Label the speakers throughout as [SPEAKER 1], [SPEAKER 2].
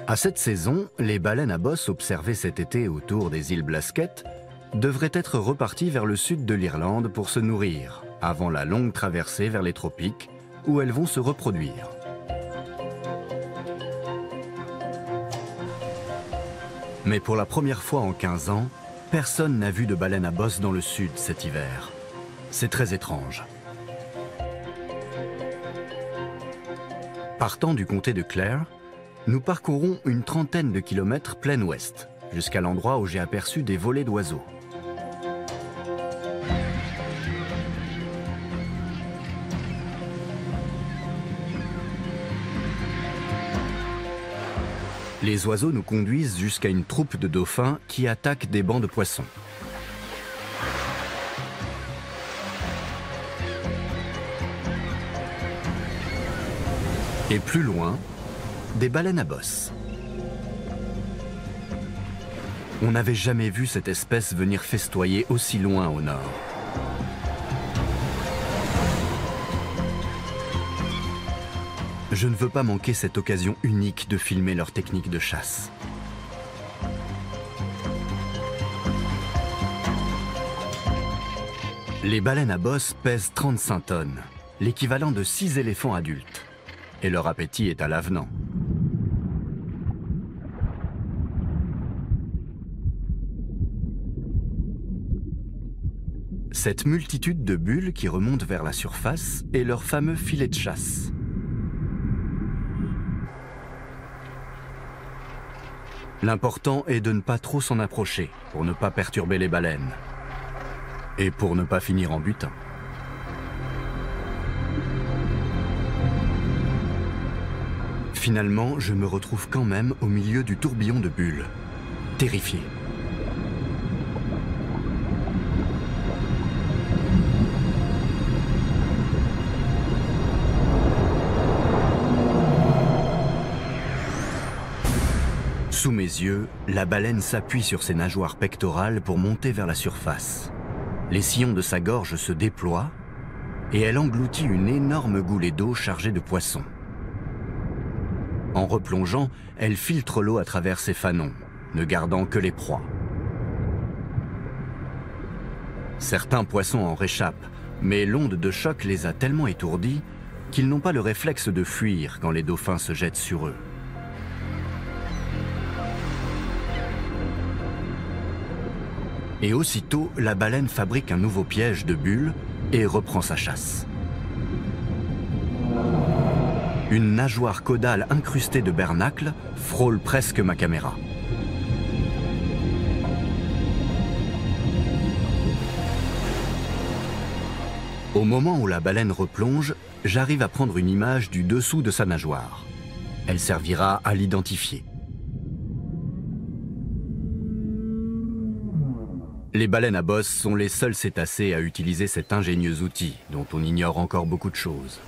[SPEAKER 1] À cette saison, les baleines à bosse observées cet été autour des îles Blasquette devraient être reparties vers le sud de l'Irlande pour se nourrir, avant la longue traversée vers les tropiques, où elles vont se reproduire. Mais pour la première fois en 15 ans, personne n'a vu de baleine à bosse dans le sud cet hiver. C'est très étrange. Partant du comté de Clare, nous parcourons une trentaine de kilomètres plein ouest, jusqu'à l'endroit où j'ai aperçu des volées d'oiseaux. Les oiseaux nous conduisent jusqu'à une troupe de dauphins qui attaquent des bancs de poissons. Et plus loin, des baleines à bosse. On n'avait jamais vu cette espèce venir festoyer aussi loin au nord. Je ne veux pas manquer cette occasion unique de filmer leur technique de chasse. Les baleines à bosse pèsent 35 tonnes, l'équivalent de 6 éléphants adultes. Et leur appétit est à l'avenant. Cette multitude de bulles qui remontent vers la surface est leur fameux filet de chasse. L'important est de ne pas trop s'en approcher pour ne pas perturber les baleines et pour ne pas finir en butin. Finalement, je me retrouve quand même au milieu du tourbillon de bulles, terrifié. Sous mes yeux, la baleine s'appuie sur ses nageoires pectorales pour monter vers la surface. Les sillons de sa gorge se déploient et elle engloutit une énorme goulée d'eau chargée de poissons. En replongeant, elle filtre l'eau à travers ses fanons, ne gardant que les proies. Certains poissons en réchappent, mais l'onde de choc les a tellement étourdis qu'ils n'ont pas le réflexe de fuir quand les dauphins se jettent sur eux. Et aussitôt, la baleine fabrique un nouveau piège de bulles et reprend sa chasse. Une nageoire caudale incrustée de bernacles frôle presque ma caméra. Au moment où la baleine replonge, j'arrive à prendre une image du dessous de sa nageoire. Elle servira à l'identifier. Les baleines à bosse sont les seuls cétacés à utiliser cet ingénieux outil dont on ignore encore beaucoup de choses.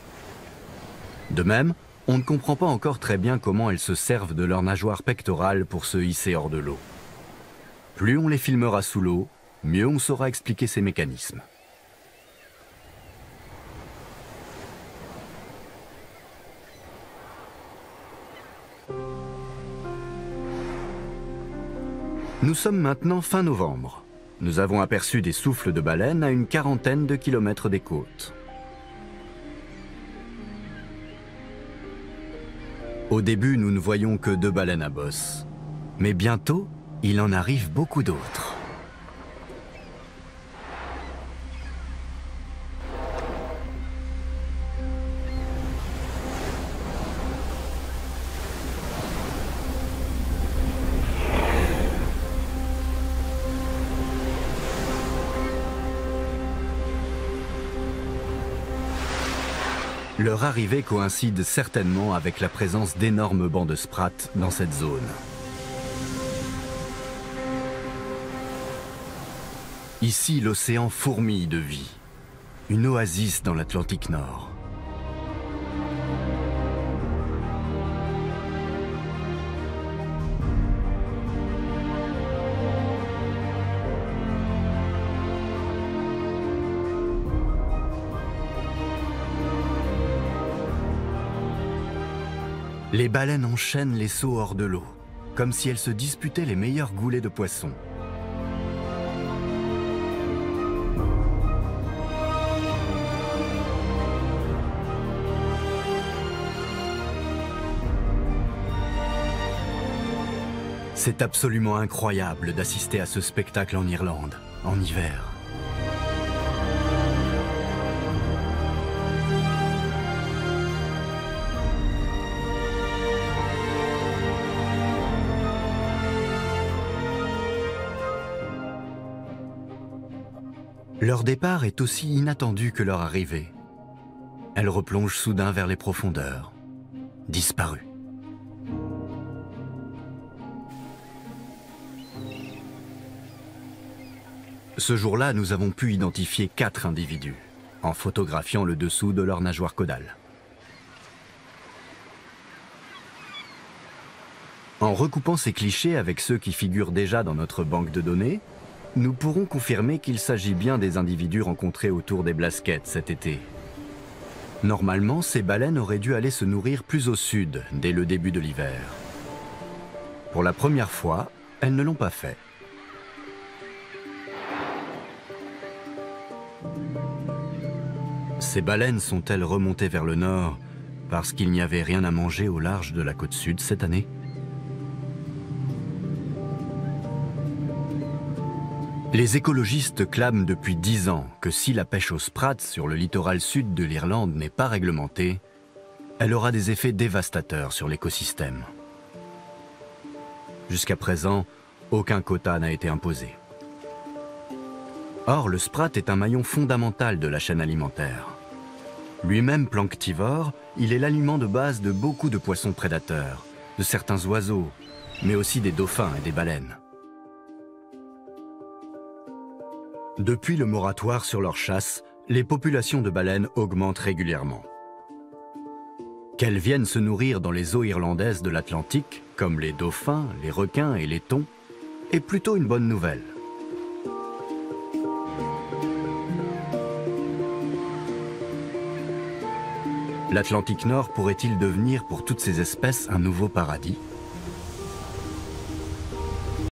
[SPEAKER 1] De même, on ne comprend pas encore très bien comment elles se servent de leur nageoire pectorale pour se hisser hors de l'eau. Plus on les filmera sous l'eau, mieux on saura expliquer ces mécanismes. Nous sommes maintenant fin novembre. Nous avons aperçu des souffles de baleines à une quarantaine de kilomètres des côtes. Au début, nous ne voyons que 2 baleines à bosse. Mais bientôt, il en arrive beaucoup d'autres. Leur arrivée coïncide certainement avec la présence d'énormes bancs de sprats dans cette zone. Ici, l'océan fourmille de vie. Une oasis dans l'Atlantique Nord. Les baleines enchaînent les sauts hors de l'eau, comme si elles se disputaient les meilleurs goulets de poissons. C'est absolument incroyable d'assister à ce spectacle en Irlande, en hiver. Leur départ est aussi inattendu que leur arrivée. Elles replongent soudain vers les profondeurs, disparues. Ce jour-là, nous avons pu identifier 4 individus, en photographiant le dessous de leur nageoire caudale. En recoupant ces clichés avec ceux qui figurent déjà dans notre banque de données, nous pourrons confirmer qu'il s'agit bien des individus rencontrés autour des Blasquettes cet été. Normalement, ces baleines auraient dû aller se nourrir plus au sud, dès le début de l'hiver. Pour la première fois, elles ne l'ont pas fait. Ces baleines sont-elles remontées vers le nord parce qu'il n'y avait rien à manger au large de la côte sud cette année ? Les écologistes clament depuis 10 ans que si la pêche au sprat sur le littoral sud de l'Irlande n'est pas réglementée, elle aura des effets dévastateurs sur l'écosystème. Jusqu'à présent, aucun quota n'a été imposé. Or, le sprat est un maillon fondamental de la chaîne alimentaire. Lui-même planctivore, il est l'aliment de base de beaucoup de poissons prédateurs, de certains oiseaux, mais aussi des dauphins et des baleines. Depuis le moratoire sur leur chasse, les populations de baleines augmentent régulièrement. Qu'elles viennent se nourrir dans les eaux irlandaises de l'Atlantique, comme les dauphins, les requins et les thons, est plutôt une bonne nouvelle. L'Atlantique Nord pourrait-il devenir pour toutes ces espèces un nouveau paradis ?